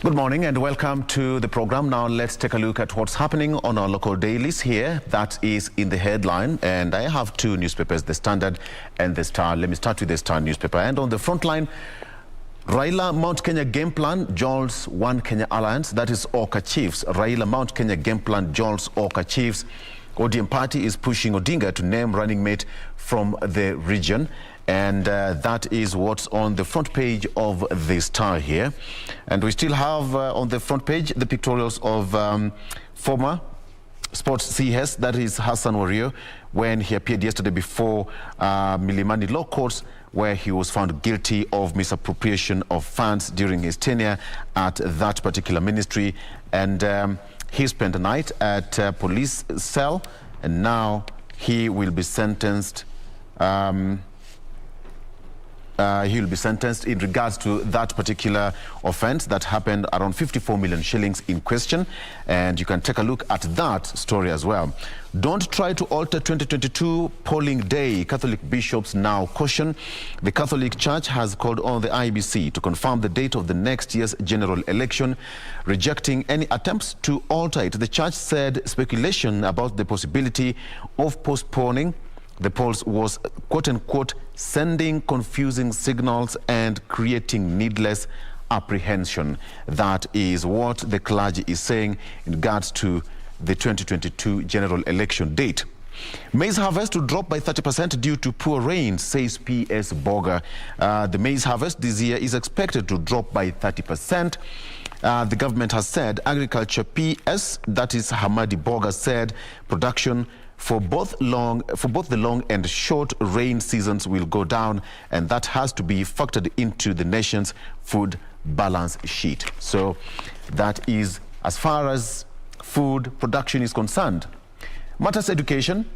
Good morning and welcome to the program. Now let's take a look at what's happening on our local dailies here. That is in the headline, and I have two newspapers, The Standard and The Star. Let me start with The Star newspaper. And on the front line, Raila Mount Kenya game plan jolts One Kenya Alliance. That is Oka Chiefs. Raila Mount Kenya game plan jolts Oka Chiefs. ODM party is pushing Odinga to name running mate from the region. And that is what's on the front page of The Star here. And we still have on the front page the pictorials of former sports CS, that is Hassan Wario, when he appeared yesterday before Milimani Law Courts, where he was found guilty of misappropriation of funds during his tenure at that particular ministry. And he spent the night at a police cell, and now he will be sentenced. He will be sentenced in regards to that particular offense that happened around 54 million shillings in question. And you can take a look at that story as well. Don't try to alter 2022 polling day. Catholic bishops now caution. The Catholic Church has called on the IEBC to confirm the date of the next year's general election, rejecting any attempts to alter it. The Church said speculation about the possibility of postponing the polls was, quote-unquote, sending confusing signals and creating needless apprehension. That is what the clergy is saying in regards to the 2022 general election date. Maize harvest to drop by 30% due to poor rain, says PS Boga. The maize harvest this year is expected to drop by 30%. The government has said. Agriculture PS, that is Hamadi Boga, said production for both the long and short rain seasons will go down, and that has to be factored into the nation's food balance sheet. So that is as far as food production is concerned. Matters education.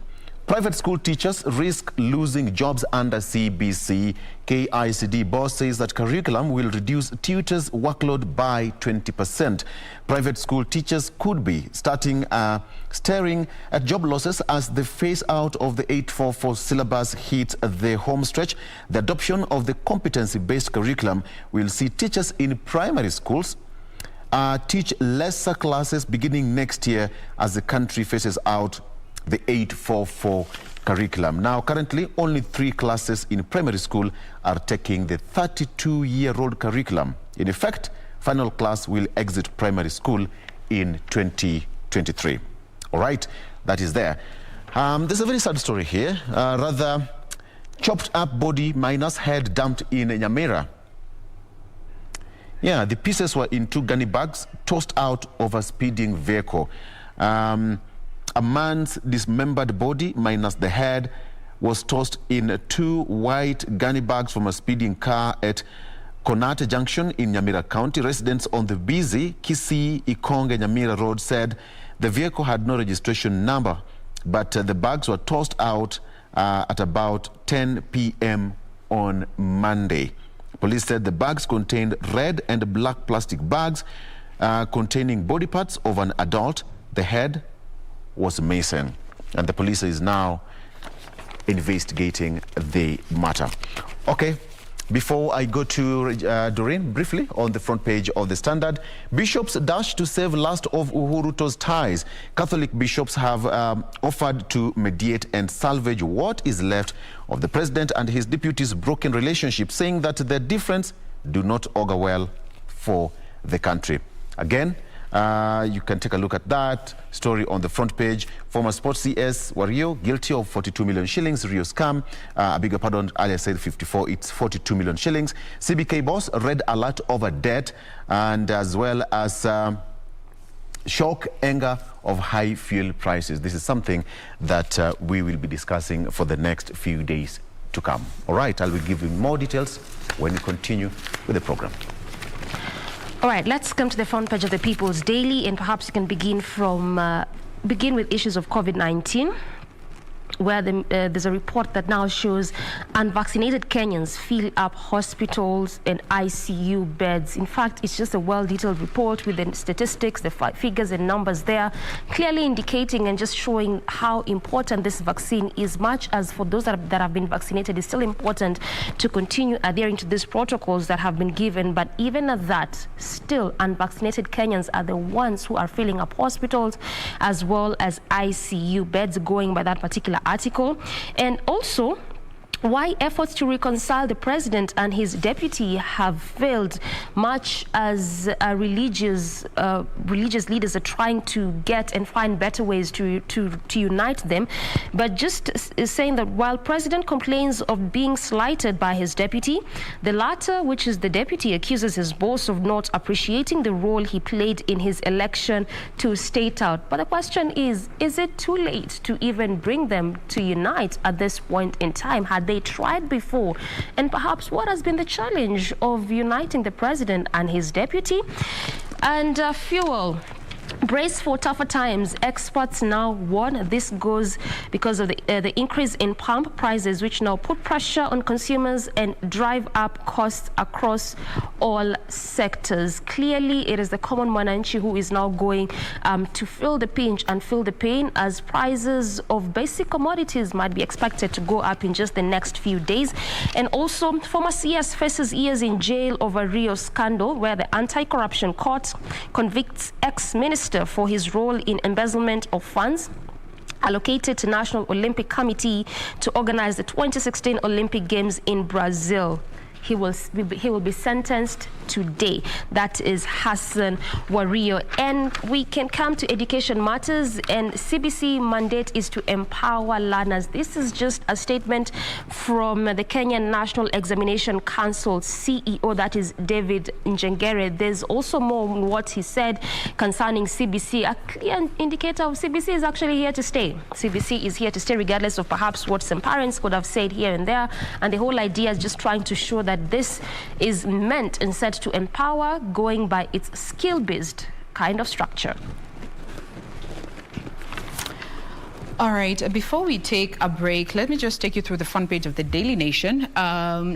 Private school teachers risk losing jobs under CBC. KICD boss says that curriculum will reduce tutors' workload by 20%. Private school teachers could be staring at job losses as the phase out of the 844 syllabus hits the home stretch. The adoption of the competency-based curriculum will see teachers in primary schools teach lesser classes beginning next year as the country faces out the 844 curriculum. Now, currently, only 3 classes in primary school are taking the 32-year-old curriculum. In effect, final class will exit primary school in 2023. All right, that is there. There's a very sad story here. Rather, chopped up body minus head dumped in Nyamira. Yeah, the pieces were in 2 gunny bags tossed out of a speeding vehicle. A man's dismembered body minus the head was tossed in 2 white gunny bags from a speeding car at Konate Junction in Nyamira County. Residents on the busy Kisii-Ikonge-Nyamira Road said the vehicle had no registration number, but the bags were tossed out at about 10 p.m. on Monday. Police said the bags contained red and black plastic bags containing body parts of an adult. The head was missing, and the police is now investigating the matter. Okay, before I go to Doreen, briefly on the front page of The Standard, bishops dash to save last of Uhuru Ruto's ties. Catholic bishops have offered to mediate and salvage what is left of the president and his deputy's broken relationship, saying that their difference do not augur well for the country. Again, you can take a look at that story on the front page. Former sports CS Wario guilty of 42 million shillings Rio scam. I beg your pardon, earlier said 54, it's 42 million shillings. CBK boss red alert over debt, and as well as shock anger of high fuel prices. This is something that we will be discussing for the next few days to come. All right, I will give you more details when we continue with the program. All right, let's come to the front page of the People's Daily, and perhaps you can begin with issues of COVID-19. where there's a report that now shows unvaccinated Kenyans fill up hospitals and ICU beds. In fact, it's just a well-detailed report with the statistics, the figures and numbers there, clearly indicating and just showing how important this vaccine is. Much as for those that have been vaccinated, it's still important to continue adhering to these protocols that have been given. But even at that, still unvaccinated Kenyans are the ones who are filling up hospitals as well as ICU beds, going by that particular article. And also, why efforts to reconcile the president and his deputy have failed, much as religious leaders are trying to get and find better ways to unite them. But just saying that while president complains of being slighted by his deputy, the latter, which is the deputy, accuses his boss of not appreciating the role he played in his election to State Out. But the question is it too late to even bring them to unite at this point in time? Had they tried before? And perhaps what has been the challenge of uniting the president and his deputy? And fuel. Brace for tougher times. Experts now warn this goes because of the increase in pump prices, which now put pressure on consumers and drive up costs across all sectors. Clearly, it is the common mwananchi who is now going to feel the pinch and feel the pain, as prices of basic commodities might be expected to go up in just the next few days. And also, former CS faces years in jail over Rio scandal, where the anti-corruption court convicts ex-minister for his role in embezzlement of funds allocated to National Olympic Committee to organize the 2016 Olympic Games in Brazil. He will be sentenced today. That is Hassan Wario. And we can come to education matters, and CBC mandate is to empower learners. This is just a statement from the Kenyan National Examination Council CEO, that is David Njengere. There's also more on what he said concerning CBC. A clear indicator of CBC is actually here to stay. CBC is here to stay regardless of perhaps what some parents could have said here and there. And the whole idea is just trying to show that this is meant and set to empower, going by its skill-based kind of structure. All right, before we take a break, let me just take you through the front page of the Daily Nation.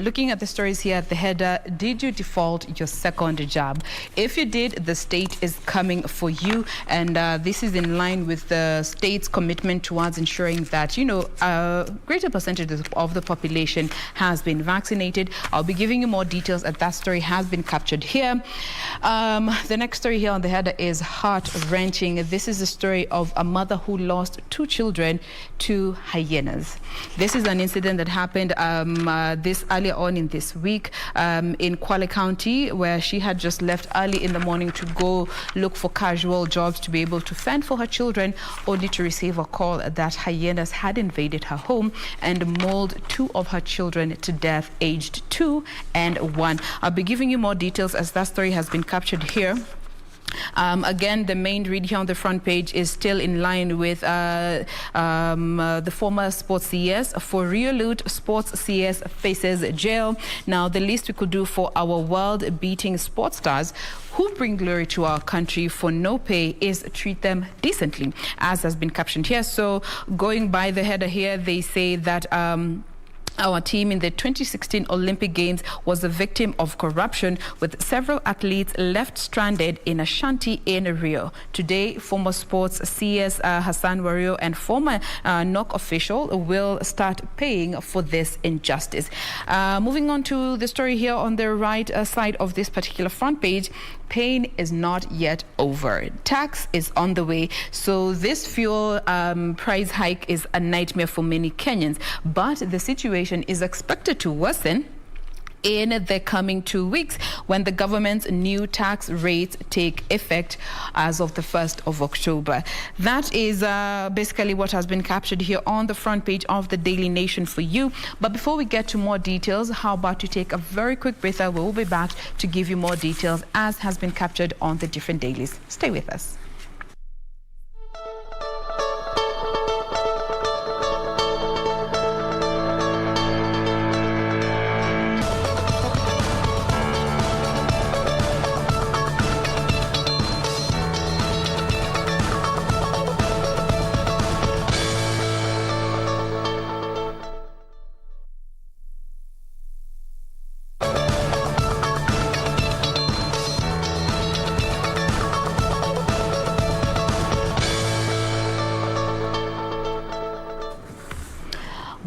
Looking at the stories here at the header, did you default your second jab? If you did, the state is coming for you. And this is in line with the state's commitment towards ensuring that, a greater percentage of the population has been vaccinated. I'll be giving you more details as that story has been captured here. The next story here on the header is heart-wrenching. This is the story of a mother who lost 2 children to hyenas. This is an incident that happened this earlier on in this week in Kwale County, where she had just left early in the morning to go look for casual jobs to be able to fend for her children, only to receive a call that hyenas had invaded her home and mauled 2 of her children to death, aged 2 and 1. I'll be giving you more details as that story has been captured here. Again, the main read here on the front page is still in line with the former sports CS. For Rio loot, sports CS faces jail. Now, the least we could do for our world-beating sports stars who bring glory to our country for no pay is treat them decently, as has been captioned here. So, going by the header here, they say that our team in the 2016 Olympic Games was a victim of corruption, with several athletes left stranded in a shanty in Rio. Today, former sports CS Hassan Wario and former NOC official will start paying for this injustice. Moving on to the story here on the right side of this particular front page, pain is not yet over. Tax is on the way. So this fuel price hike is a nightmare for many Kenyans, but the situation is expected to worsen in the coming 2 weeks when the government's new tax rates take effect as of the 1st of October. That is basically what has been captured here on the front page of the Daily Nation for you. But before we get to more details, how about you take a very quick breather? We'll be back to give you more details as has been captured on the different dailies. Stay with us.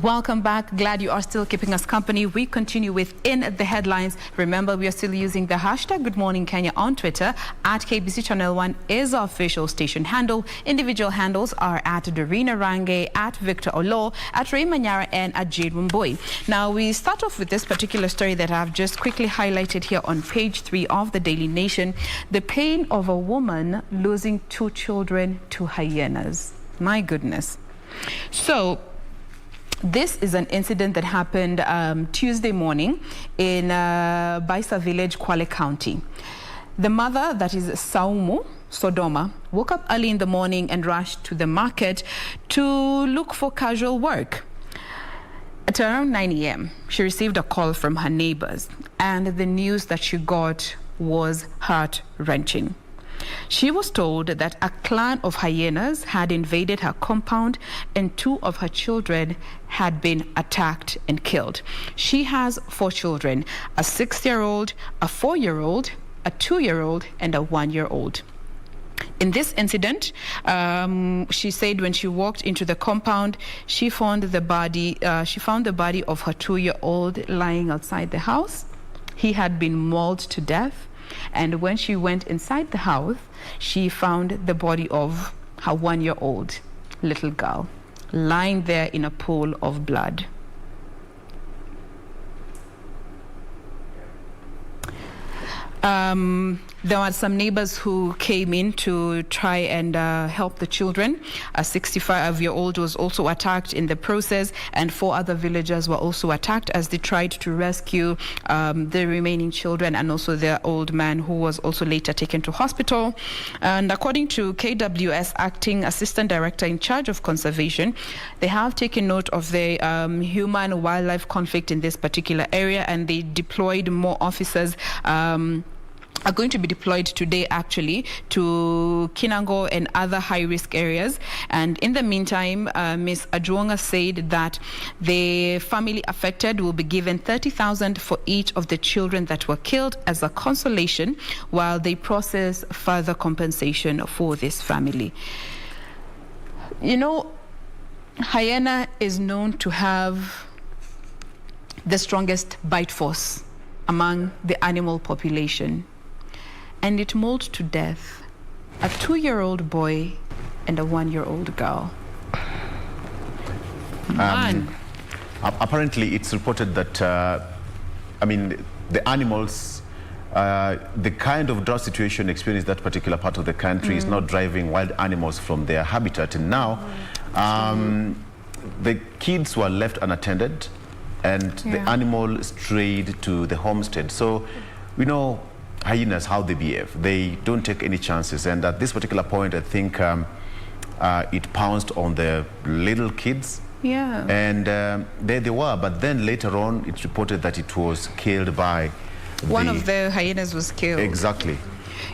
Welcome back. Glad you are still keeping us company. We continue with In the Headlines. Remember, we are still using the hashtag Good Morning Kenya on Twitter. At KBC Channel 1 is our official station handle. Individual handles are at Doreen Arange, at Victor Oloo, at Ray Manyara, and at Jain Wambui. Now, we start off with this particular story that I've just quickly highlighted here on page 3 of the Daily Nation. The pain of a woman losing 2 children to hyenas. My goodness. So, this is an incident that happened Tuesday morning in Baisa village, Kwale County. The mother, that is Saumu Sodoma, woke up early in the morning and rushed to the market to look for casual work. At around 9 a.m., she received a call from her neighbors, and the news that she got was heart-wrenching. She was told that a clan of hyenas had invaded her compound and 2 of her children had been attacked and killed. She has 4 children, a 6-year-old, a 4-year-old, a 2-year-old, and a 1-year-old. In this incident, she said when she walked into the compound, she found the body of her 2-year-old lying outside the house. He had been mauled to death. And when she went inside the house, she found the body of her 1-year-old little girl lying there in a pool of blood. There were some neighbors who came in to try and help the children. A 65-year-old was also attacked in the process, and 4 other villagers were also attacked as they tried to rescue the remaining children and also their old man, who was also later taken to hospital. And according to KWS Acting Assistant Director in charge of conservation, they have taken note of the human-wildlife conflict in this particular area, and they deployed more officers are going to be deployed today actually to Kinango and other high-risk areas. And in the meantime, Ms. Ajuonga said that the family affected will be given 30,000 for each of the children that were killed as a consolation while they process further compensation for this family. You know, hyena is known to have the strongest bite force among the animal population. And it mauled to death a 2-year-old boy and a 1-year-old girl. Apparently, it's reported that, the animals, the kind of drought situation experienced that particular part of the country is not driving wild animals from their habitat. And now, the kids were left unattended, and the animal strayed to the homestead. So, we know hyenas, how they behave. They don't take any chances. And at this particular point, I think it pounced on the little kids. Yeah. And there they were. But then later on, it's reported that it was killed by one of the hyenas was killed. Exactly.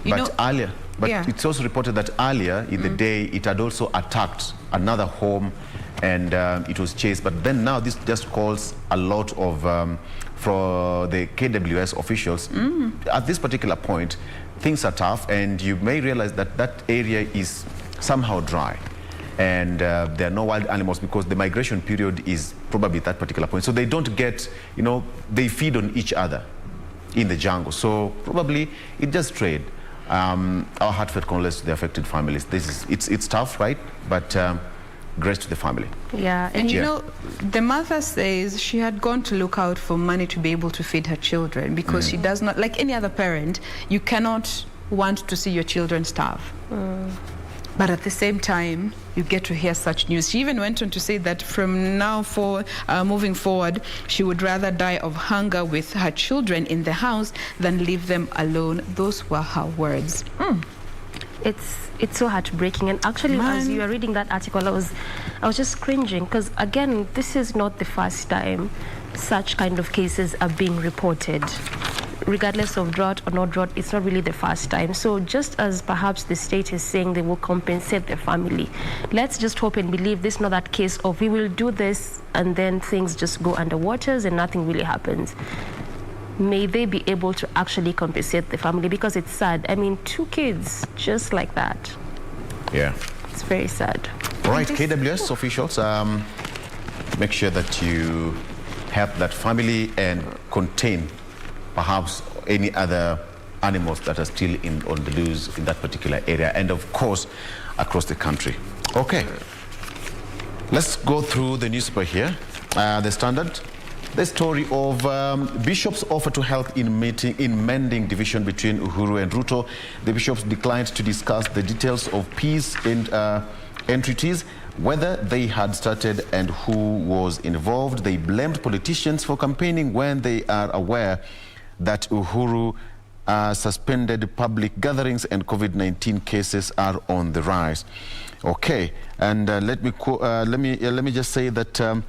It's also reported that earlier in the day, it had also attacked another home, and it was chased. But then now this just calls a lot of for the KWS officials. At this particular point, things are tough, and you may realize that that area is somehow dry, and there are no wild animals because the migration period is probably that particular point. So they don't get, they feed on each other in the jungle. So probably it just strayed. Our heartfelt condolences to the affected families. It's tough, right? But grace to the family. Yeah. And you know, the mother says she had gone to look out for money to be able to feed her children because she does not, like any other parent, you cannot want to see your children starve. But at the same time, you get to hear such news. She even went on to say that from now moving forward, she would rather die of hunger with her children in the house than leave them alone. Those were her words. It's so heartbreaking. And actually, as you were reading that article, I was just cringing because, again, this is not the first time such kind of cases are being reported. Regardless of drought or not drought, it's not really the first time. So just as perhaps the state is saying they will compensate the family, let's just hope and believe this is not that case of we will do this and then things just go underwaters and nothing really happens. May they be able to actually compensate the family, because it's sad. I mean, 2 kids just like that. Yeah. It's very sad. All right, KWS officials, make sure that you help that family and contain perhaps any other animals that are still on the loose in that particular area, and of course across the country. Okay, let's go through the newspaper here. The Standard, the story of bishops offer to help in mending division between Uhuru and Ruto. The bishops declined to discuss the details of peace and entreaties, whether they had started and who was involved. They blamed politicians for campaigning when they are aware that Uhuru suspended public gatherings and COVID-19 cases are on the rise. Okay, and let me just say that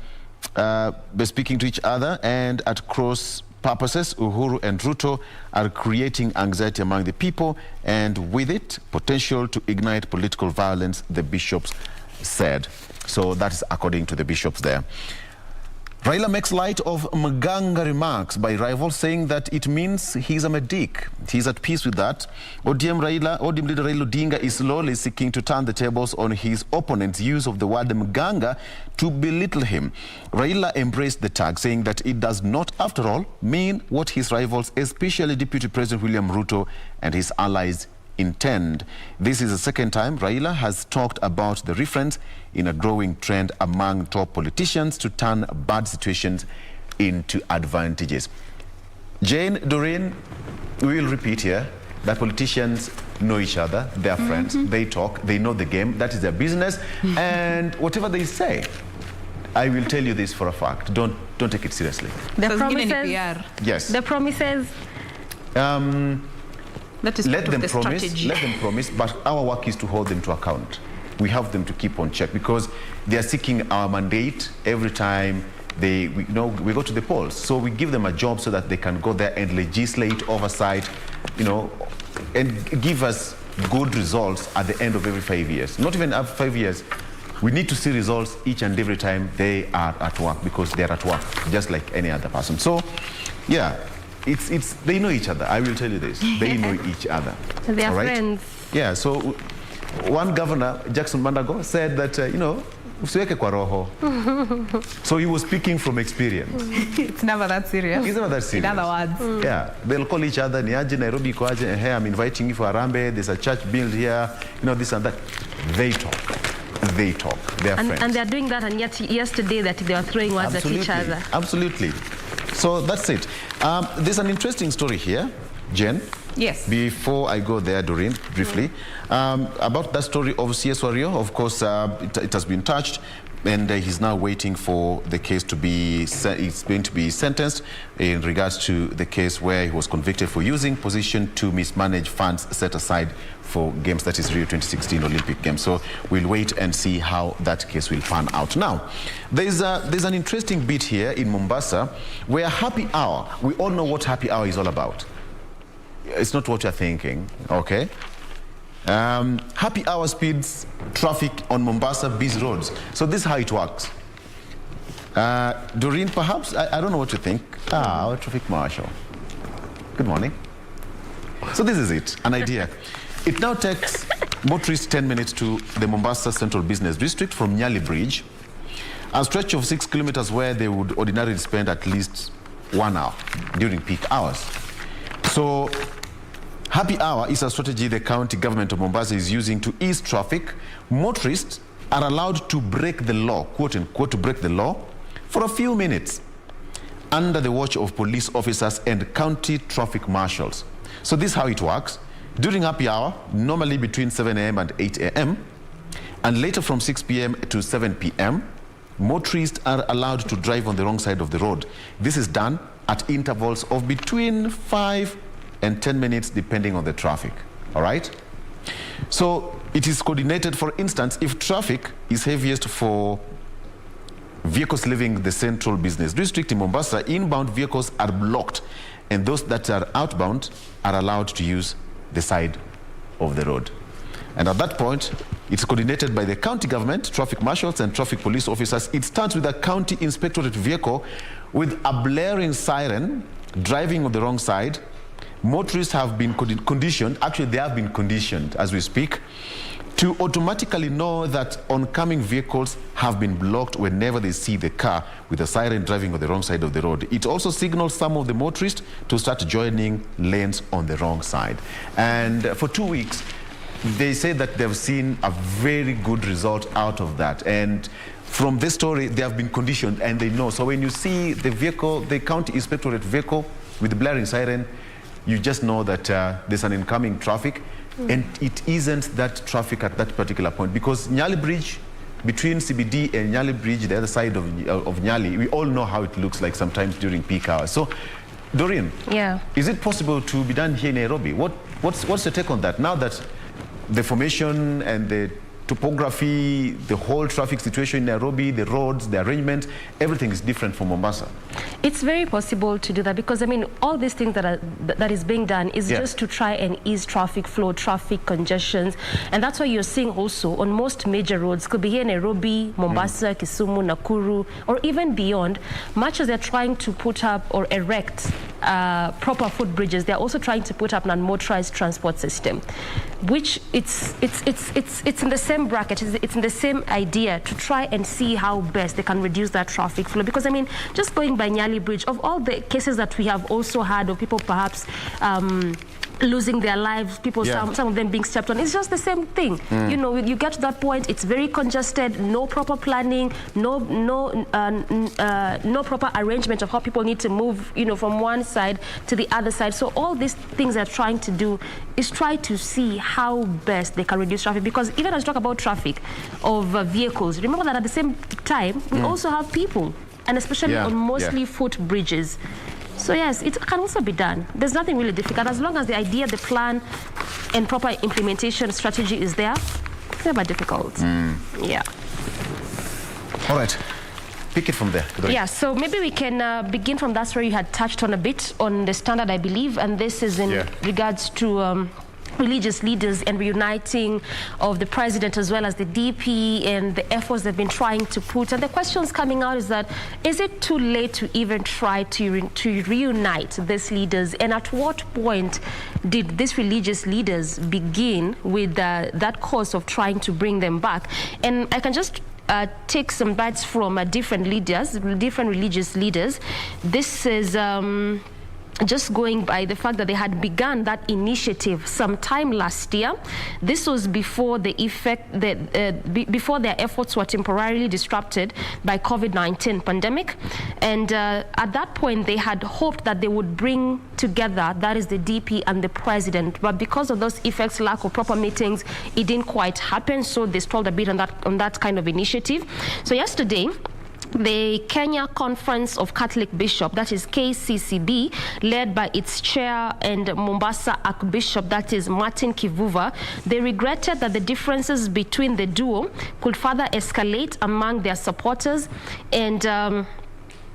by speaking to each other and at cross purposes, Uhuru and Ruto are creating anxiety among the people, and with it, potential to ignite political violence, the bishops said. So that is according to the bishops there. Raila makes light of Mganga remarks by rivals, saying that it means he's a medic. He's at peace with that. ODM leader Raila Odinga is slowly seeking to turn the tables on his opponent's use of the word Mganga to belittle him. Raila embraced the tag, saying that it does not, after all, mean what his rivals, especially Deputy President William Ruto and his allies, intend. This is the second time Raila has talked about the reference in a growing trend among top politicians to turn bad situations into advantages. Jane, Doreen, we will repeat here that politicians know each other, they are friends, they talk, they know the game, that is their business, and whatever they say, I will tell you this for a fact, don't take it seriously. The So promises, yes. the promises. That is Let part them of the promise, strategy. let them promise, but our work is to hold them to account. We have them to keep on check because they are seeking our mandate every time we go to the polls. So we give them a job so that they can go there and legislate, oversight, and give us good results at the end of every 5 years. Not even after 5 years. We need to see results each and every time they are at work, because they are at work just like any other person. So, yeah. They know each other. I will tell you this. They know each other. They are all right? friends. Yeah. So one governor, Jackson Mandago, said that usiweke kwa roho. So he was speaking from experience. It's never that serious. It's never that serious. In other words. Yeah. They'll call each other. Niaje Nairobi ko aje. Hey, I'm inviting you for Arambe. There's a church built here. This and that. They talk. They talk. They are friends. And they're doing that, and yet yesterday that they were throwing words at each other. Absolutely. So that's it. There's an interesting story here, Jen. Yes. Before I go there, Doreen, briefly, about that story of CS Wario. Of course, it has been touched, and he's now waiting for the case to be, it's going to be sentenced in regards to the case where he was convicted for using position to mismanage funds set aside for games, that is Rio 2016 Olympic Games. So we'll wait and see how that case will pan out. Now, there's an interesting bit here in Mombasa where happy hour, we all know what happy hour is all about. It's not what you're thinking, okay? Happy hour speeds traffic on Mombasa busy roads. So this is how it works. Doreen, perhaps, I don't know what you think. Our traffic marshal. Good morning. So this is it, an idea. It now takes motorists 10 minutes to the Mombasa Central Business District from Nyali Bridge, a stretch of 6 kilometers where they would ordinarily spend at least 1 hour during peak hours. So happy hour is a strategy the county government of Mombasa is using to ease traffic. Motorists are allowed to break the law, quote unquote, to break the law for a few minutes under the watch of police officers and county traffic marshals. So this is how it works. During happy hour, normally between 7 a.m. and 8 a.m., and later from 6 p.m. to 7 p.m., motorists are allowed to drive on the wrong side of the road. This is done at intervals of between 5 and 10 minutes, depending on the traffic, all right? So it is coordinated, for instance, if traffic is heaviest for vehicles leaving the Central Business District in Mombasa, inbound vehicles are blocked, and those that are outbound are allowed to use the side of the road. And at that point, it's coordinated by the county government, traffic marshals and traffic police officers. It starts with a county inspectorate vehicle with a blaring siren driving on the wrong side. Motorists have been conditioned, actually they have been conditioned as we speak, to automatically know that oncoming vehicles have been blocked whenever they see the car with a siren driving on the wrong side of the road. It also signals some of the motorists to start joining lanes on the wrong side. And for 2 weeks, they say that they've seen a very good result out of that. And from this story, they have been conditioned and they know. So when you see the vehicle, the county inspectorate vehicle with the blaring siren, you just know that there's an incoming traffic. And it isn't that traffic at that particular point, because Nyali Bridge, between CBD and Nyali Bridge, the other side of Nyali, we all know how it looks like sometimes during peak hours. So, Doreen, is it possible to be done here in Nairobi? What's your take on that? Now that the formation and the topography, the whole traffic situation in Nairobi, the roads, the arrangement, everything is different from Mombasa. It's very possible to do that, because I mean, all these things that is being done is just to try and ease traffic flow, traffic congestions, and that's why you're seeing also on most major roads, could be here in Nairobi, Mombasa, Kisumu, Nakuru, or even beyond. Much as they're trying to put up or erect proper footbridges, they're also trying to put up an unmotorized transport system, which it's in the same bracket, it's in the same idea to try and see how best they can reduce that traffic flow. Because I mean, just going by Nyali Bridge, of all the cases that we have also had of people perhaps losing their lives, people, some of them being stepped on, it's just the same thing. You know, you get to that point, it's very congested, no proper planning, no proper arrangement of how people need to move, you know, from one side to the other side. So all these things they're trying to do is try to see how best they can reduce traffic, because even as we talk about traffic of vehicles, remember that at the same time, we also have people, and especially on mostly foot bridges. So yes, it can also be done. There's nothing really difficult, as long as the idea, the plan, and proper implementation strategy is there. It's never difficult. Yeah. All right. Pick it from there. Yeah, so maybe we can begin from that story you had touched on a bit on the Standard, I believe, and this is in regards to religious leaders and reuniting of the president as well as the DP and the efforts they've been trying to put. And the questions coming out is that, is it too late to even try to reunite these leaders? And at what point did these religious leaders begin with that course of trying to bring them back? And I can just take some bites from different leaders, different religious leaders. This is just going by the fact that they had begun that initiative sometime last year. This was before before their efforts were temporarily disrupted by COVID-19 pandemic. And at that point, they had hoped that they would bring together, that is the DP and the president. But because of those effects, lack of proper meetings, it didn't quite happen. So they stalled a bit on that kind of initiative. So yesterday, the Kenya Conference of Catholic Bishops, that is KCCB, led by its chair and Mombasa Archbishop, that is Martin Kivuva, they regretted that the differences between the duo could further escalate among their supporters and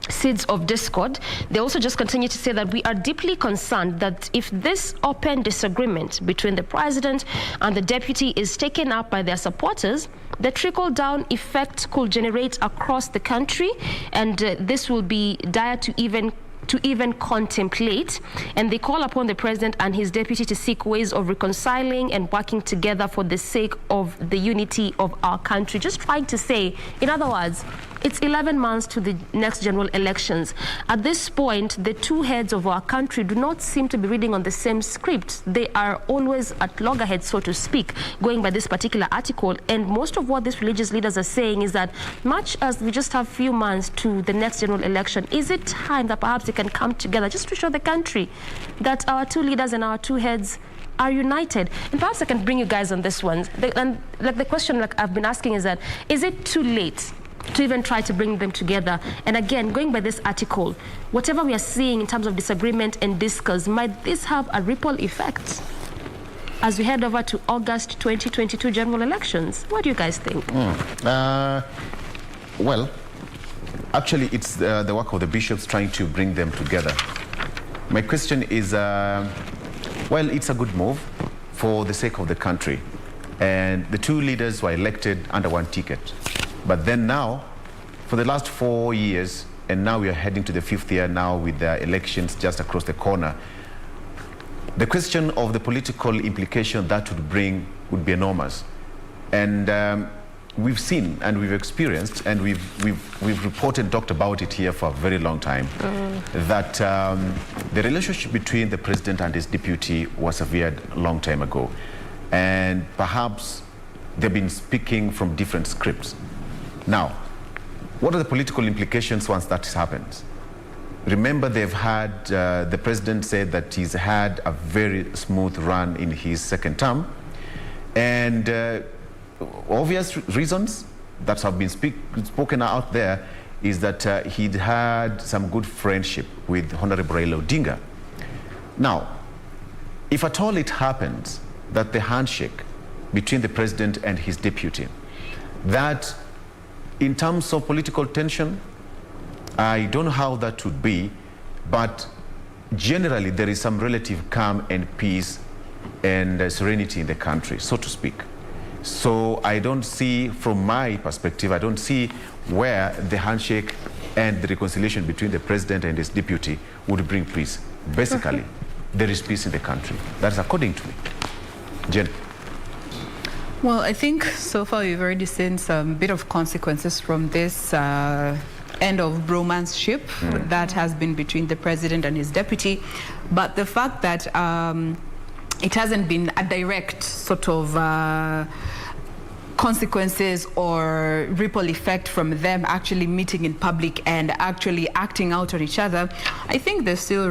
seeds of discord. They also just continue to say that we are deeply concerned that if this open disagreement between the president and the deputy is taken up by their supporters, the trickle-down effect could generate across the country, and this will be dire to even contemplate. And they call upon the president and his deputy to seek ways of reconciling and working together for the sake of the unity of our country. Just trying to say, in other words, it's 11 months to the next general elections. At this point, the two heads of our country do not seem to be reading on the same script. They are always at loggerheads, so to speak, going by this particular article. And most of what these religious leaders are saying is that much as we just have a few months to the next general election, is it time that perhaps they can come together just to show the country that our two leaders and our two heads are united? And perhaps I can bring you guys on this one. And like the question like I've been asking is that, is it too late to even try to bring them together? And again, going by this article, whatever we are seeing in terms of disagreement and discourse, might this have a ripple effect as we head over to August 2022 general elections? What do you guys think? Well, actually, it's the work of the bishops trying to bring them together. My question is, well, it's a good move for the sake of the country. And the two leaders were elected under one ticket. But then now, for the last 4 years, and now we are heading to the 5th year now with the elections just across the corner, the question of the political implication that would bring would be enormous. And we've seen and we've experienced and we've reported and talked about it here for a very long time that the relationship between the president and his deputy was severed a long time ago. And perhaps they've been speaking from different scripts. Now, what are the political implications once that happens? Remember, they've had, the president said that he's had a very smooth run in his second term. And obvious reasons that have been spoken out there is that he'd had some good friendship with Honorable Raila Odinga. Now, if at all it happens that the handshake between the president and his deputy, that in terms of political tension, I don't know how that would be, but generally there is some relative calm and peace and serenity in the country, so to speak. So I don't see, from my perspective, I don't see where the handshake and the reconciliation between the president and his deputy would bring peace. Basically, there is peace in the country. That's according to me. Jen. Well, I think so far we've already seen some bit of consequences from this end of bromanceship that has been between the president and his deputy. But the fact that it hasn't been a direct sort of consequences or ripple effect from them actually meeting in public and actually acting out on each other, I think there's still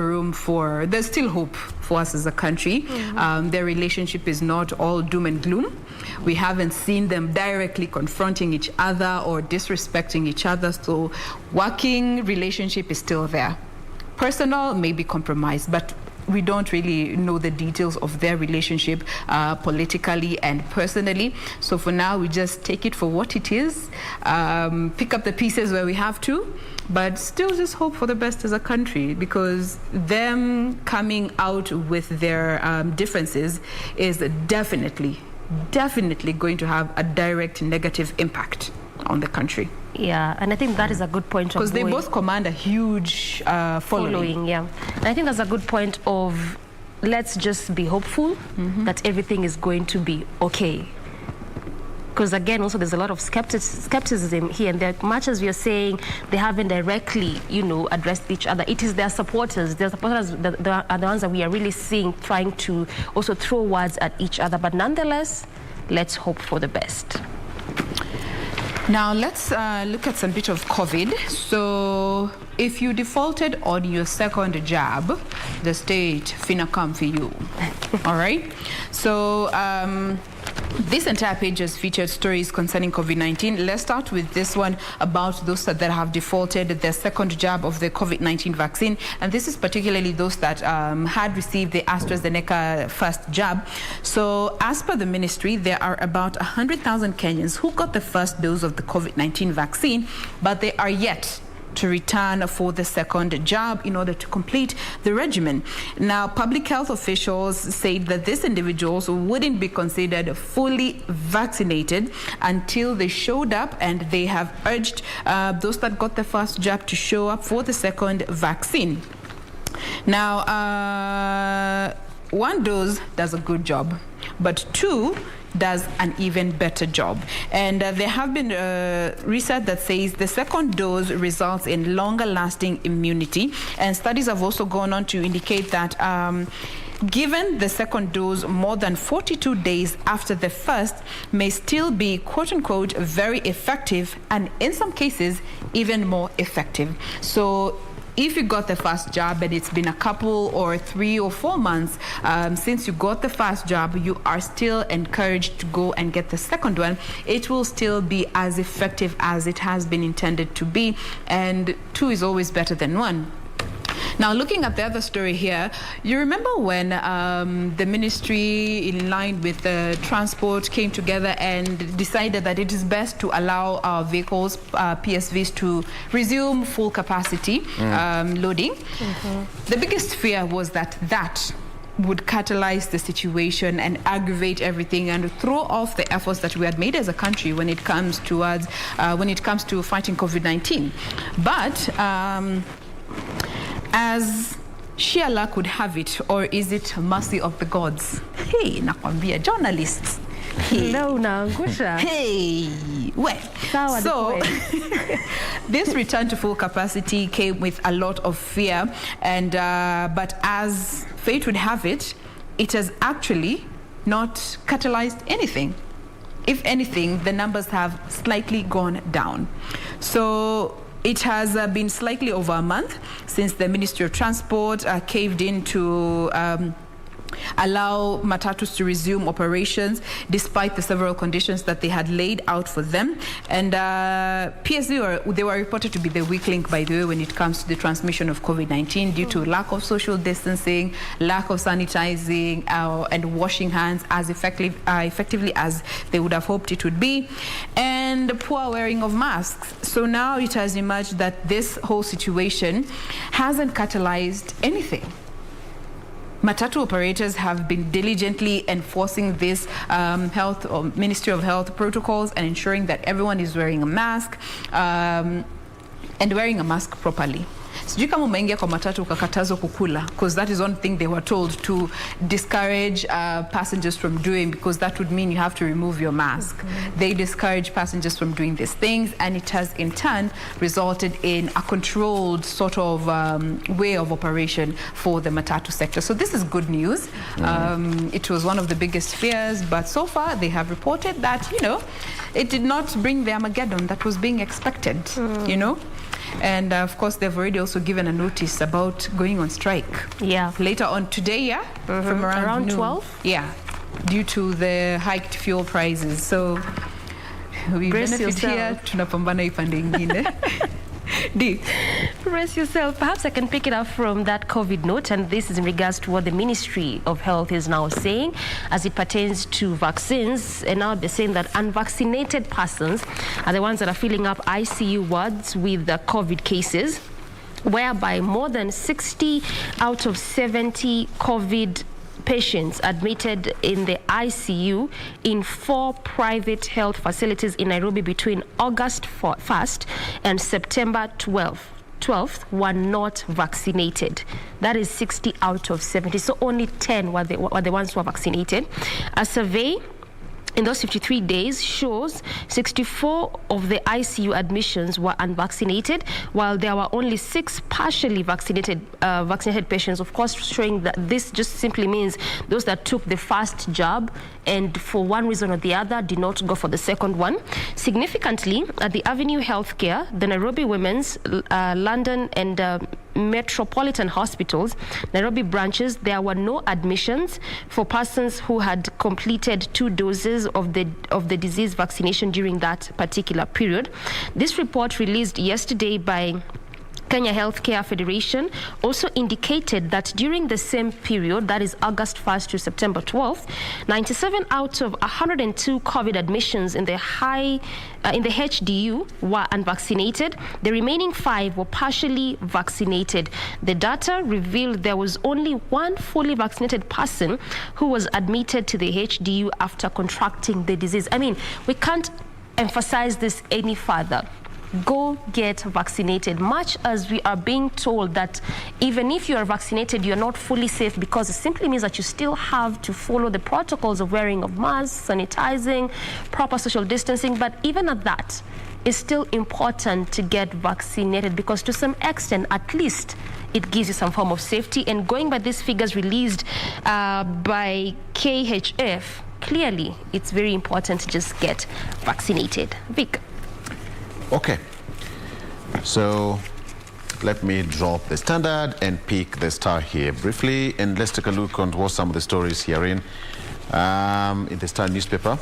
hope for us as a country. Their relationship is not all doom and gloom. We haven't seen them directly confronting each other or disrespecting each other, so working relationship is still there. Personal may be compromised, but we don't really know the details of their relationship politically and personally. So for now, we just take it for what it is, pick up the pieces where we have to, but still just hope for the best as a country, because them coming out with their differences is definitely going to have a direct negative impact on the country. Yeah, and I think that is a good point. Because they both command a huge following. Yeah. And I think that's a good point of, let's just be hopeful that everything is going to be okay. Because again, also there's a lot of skepticism here, and there, much as we are saying they haven't directly, addressed each other, it is their supporters. Their supporters that are the ones that we are really seeing trying to also throw words at each other. But nonetheless, let's hope for the best. Now let's look at some bit of COVID. So if you defaulted on your second jab, the state finna come for you. All right. So this entire page has featured stories concerning COVID-19. Let's start with this one about those that have defaulted their second jab of the COVID-19 vaccine. And this is particularly those that had received the AstraZeneca first jab. So as per the ministry, there are about 100,000 Kenyans who got the first dose of the COVID-19 vaccine, but they are yet to return for the second jab in order to complete the regimen. Now, public health officials said that these individuals wouldn't be considered fully vaccinated until they showed up, and they have urged those that got the first jab to show up for the second vaccine. Now, one dose does a good job, but two does an even better job. And there have been research that says the second dose results in longer lasting immunity. And studies have also gone on to indicate that given the second dose more than 42 days after the first may still be quote unquote very effective, and in some cases even more effective. So if you got the first jab and it's been a couple or 3 or 4 months since you got the first jab, you are still encouraged to go and get the second one. It will still be as effective as it has been intended to be, and 2 is always better than 1. Now, looking at the other story here, you remember when the ministry, in line with the transport, came together and decided that it is best to allow our vehicles, PSVs, to resume full capacity loading. The biggest fear was that would catalyze the situation and aggravate everything and throw off the efforts that we had made as a country when it comes to fighting COVID-19. But as sheer luck would have it, or is it mercy of the gods? Hey, nakwambia journalists, Hello, Nangusha. Hey, well, so this return to full capacity came with a lot of fear, and but as fate would have it, it has actually not catalyzed anything. If anything, the numbers have slightly gone down. So it has been slightly over a month since the Ministry of Transport caved in to allow matatus to resume operations despite the several conditions that they had laid out for them. And PSV, they were reported to be the weak link, by the way, when it comes to the transmission of COVID-19 due to lack of social distancing, lack of sanitizing and washing hands as effectively as they would have hoped it would be, and the poor wearing of masks. So now it has emerged that this whole situation hasn't catalyzed anything. Matatu operators have been diligently enforcing this Ministry of Health protocols and ensuring that everyone is wearing a mask and wearing a mask properly. Sijui kama umeingia kwa matatu ukakatazwa kukula, because that is one thing they were told to discourage passengers from doing, because that would mean you have to remove your mask. They discourage passengers from doing these things, and it has in turn resulted in a controlled sort of way of operation for the matatu sector. So this is good news. It was one of the biggest fears, but so far they have reported that, you know, it did not bring the Armageddon that was being expected, you know. And of course, they've already also given a notice about going on strike. Yeah. Later on today, yeah? From around 12? Yeah. Due to the hiked fuel prices. So we benefit here, tunapambana ipande ingine. D. Brace yourself. Perhaps I can pick it up from that COVID note, and this is in regards to what the Ministry of Health is now saying as it pertains to vaccines. And now they're saying that unvaccinated persons are the ones that are filling up ICU wards with the COVID cases, whereby more than 60 out of 70 COVID patients admitted in the ICU in 4 private health facilities in Nairobi between August 1st and September 12th were not vaccinated. That is 60 out of 70. So only 10 were the ones who were vaccinated. A survey in those 53 days shows 64 of the ICU admissions were unvaccinated, while there were only 6 partially vaccinated patients, of course, showing that this just simply means those that took the first jab and for one reason or the other did not go for the second one. Significantly, at the Avenue Healthcare, the Nairobi Women's, London and Metropolitan Hospitals, Nairobi branches, there were no admissions for persons who had completed 2 doses of the disease vaccination during that particular period. This report released yesterday by Kenya Healthcare Federation also indicated that during the same period, that is August 1st to September 12th, 97 out of 102 COVID admissions in the HDU were unvaccinated. The remaining 5 were partially vaccinated. The data revealed there was only 1 fully vaccinated person who was admitted to the HDU after contracting the disease. I mean, we can't emphasize this any further. Go get vaccinated, much as we are being told that even if you are vaccinated, you're not fully safe, because it simply means that you still have to follow the protocols of wearing of masks, sanitizing, proper social distancing. But even at that, it's still important to get vaccinated, because to some extent, at least, it gives you some form of safety. And going by these figures released by KHF, clearly, it's very important to just get vaccinated. Vic. Okay, so let me drop the standard and pick the star here briefly, and let's take a look on what some of the stories herein in the Star newspaper.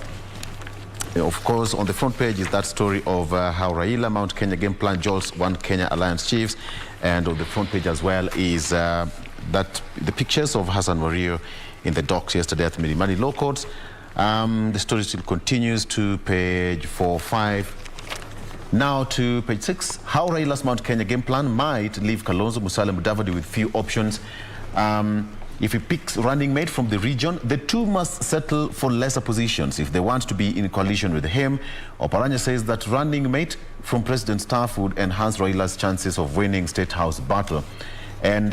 Of course, on the front page is that story of how Raila Mount Kenya game plan jolts One Kenya Alliance chiefs, and on the front page as well is that the pictures of Hassan Wario in the docks yesterday at the Milimani Law Courts. The story still continues to page 4, 5. Now to page 6, how Raila's Mount Kenya game plan might leave Kalonzo Musale Mudavadi with few options. If he picks running mate from the region, the two must settle for lesser positions if they want to be in coalition with him. Oparanya says that running mate from President staff would enhance Raila's chances of winning State House battle. And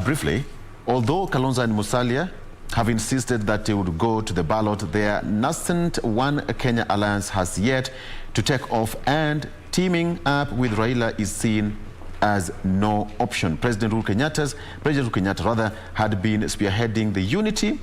briefly, although Kalonzo and Musalia have insisted that they would go to the ballot. Their nascent One Kenya alliance has yet to take off, and teaming up with Raila is seen as no option. President Uhuru Kenyatta had been spearheading the unity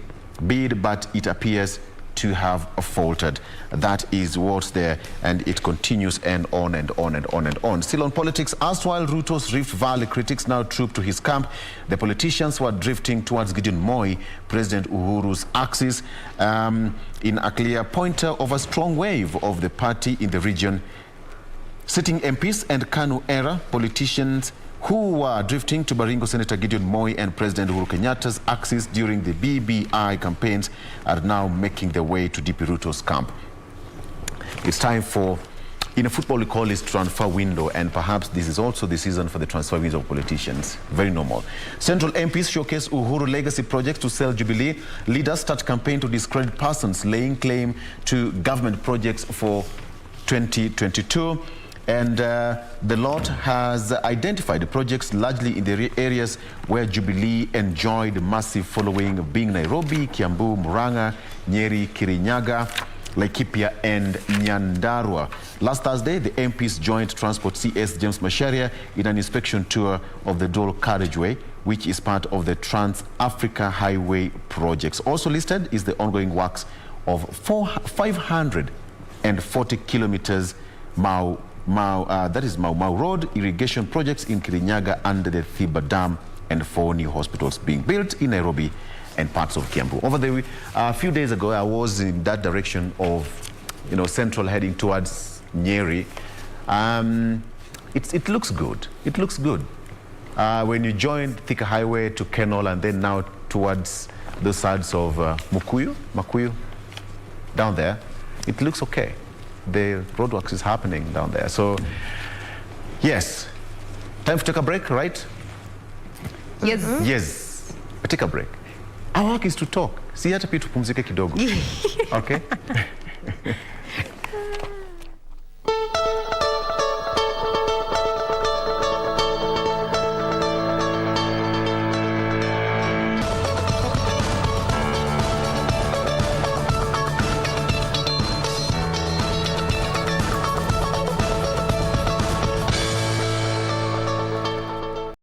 bid, but it appears to have faltered. That is what's there, and it continues and on and on and on and on. Still on politics, erstwhile Ruto's Rift Valley critics now troop to his camp. The politicians were drifting towards Gideon Moi, President Uhuru's axis, in a clear pointer of a strong wave of the party in the region. Sitting MPs and KANU era politicians who were drifting to Baringo Senator Gideon Moi and President Uhuru Kenyatta's axis during the BBI campaigns are now making their way to DP Ruto's camp. It's time for, in a football we call this transfer window, and perhaps this is also the season for the transfer window of politicians. Very normal. Central MPs showcase Uhuru legacy projects to sell Jubilee. Leaders start campaign to discredit persons laying claim to government projects for 2022. And the lot has identified projects largely in the areas where Jubilee enjoyed massive following, being Nairobi, Kiambu, Murang'a, Nyeri, Kirinyaga, Laikipia and Nyandarua. Last Thursday, the MPs joined Transport CS James Macharia in an inspection tour of the dual carriageway, which is part of the Trans-Africa Highway projects. Also listed is the ongoing works of 540 kilometers that is Mau Mau Road irrigation projects in Kirinyaga under the Thiba Dam, and 4 new hospitals being built in Nairobi and parts of Kiambu. A few days ago, I was in that direction of, Central heading towards Nyeri. It looks good. It looks good. When you join Thika Highway to Kenol and then now towards the sides of Makuyu, down there, it looks okay. The roadworks is happening down there. So, yes. Time to take a break, right? Yes. Yes. Take a break. Our work is to talk. Si hata pia tupumzike kidogo. Okay?